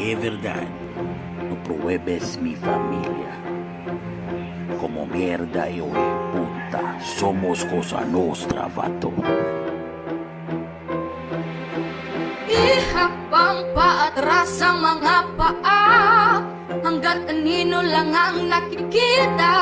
Es verdad, no prohíbes mi familia. Como mierda y puta, somos cosa nostra, vato. Ihapang paatras ang mga paa hanggat anino lang ang nakikita.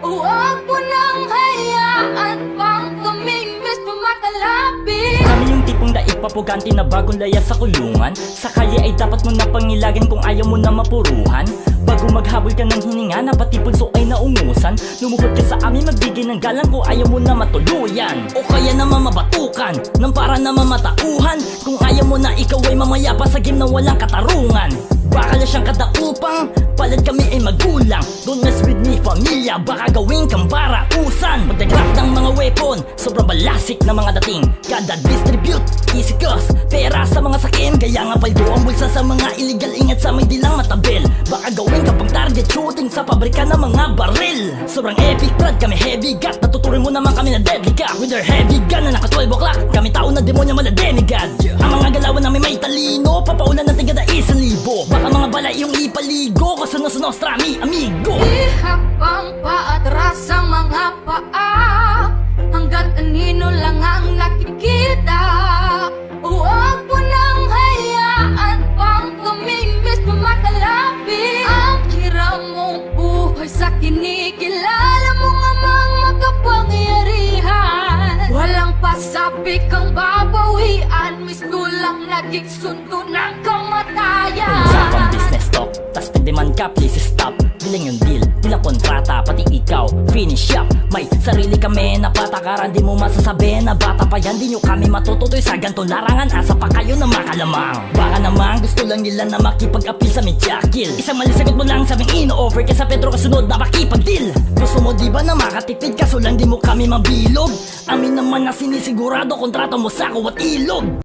Huwag mo nang hayaan pang kaming mismo makalapit. Kami yung tipong naipapuganti na bagong laya sa kulungan. Sa kalye ay dapat mo na pangilagan kung ayaw mo na mapuruhan. Bago maghabol ka ng hininga na pati pulso ay naungusan. Lumuhod ka sa amin magbigay ng galang kung ayaw mo na matuluyan. O kaya naman mabatukan ng para naman matauhan. Kung ayaw mo na ikaw ay mamaya pa sa game na walang katarungan. Baka na siyang kadaupang palad kami ay magulang. Don't mess with me familia, baka gawin kang barausan. Pagdagrap ng mga weapon, sobrang balasik na mga dating. Kada distribute, easy cost, pera sa mga sakin. Kaya nga paldo ang bulsa sa mga illegal, ingat sa may dilang matabel. Baka gawin ka pang target shooting sa pabrika ng mga baril. Sobrang epic prod, kami heavy gut. Natuturin mo naman kami na deadly ka. With our heavy gun na naka 12 o'clock, kami tao na demonya mala demigod. Ang mga galawan namin may talino, papaulan ng tigada 1,000. Baka mga bala yung ipaligo, kasunos nostra mi amigo. Ihapang paatras ang mga paa hanggat anino lang ang nakikita. Huwag mo nang hayaan pang kaming mismo makalapit. Ang hiram mong buhay sa kinikilala mo nga mga makapangyarihan. Walang pasabik ang babawian, mismo lang naging sundo ng kamatayan. Usapang business talk, tas pagdeman ka please stop. Bilang yung deal, tila kontrata, pati ikaw finish up. May sarili kami na patakaran, di mo masasabi na bata pa yan. Di nyo kami matututoy sa gantong larangan, asa pa kayo na makalamang. Baka naman gusto lang nila na makipag-appeal sa media kill. Isang mali sagot mo lang sabing ino-offer ka sa Petro kasunod na makipag-deal. Gusto mo diba na makatipid kaso lang di mo kami mabilog. Amin naman na sinisigurado kontrato mo sa at ilog.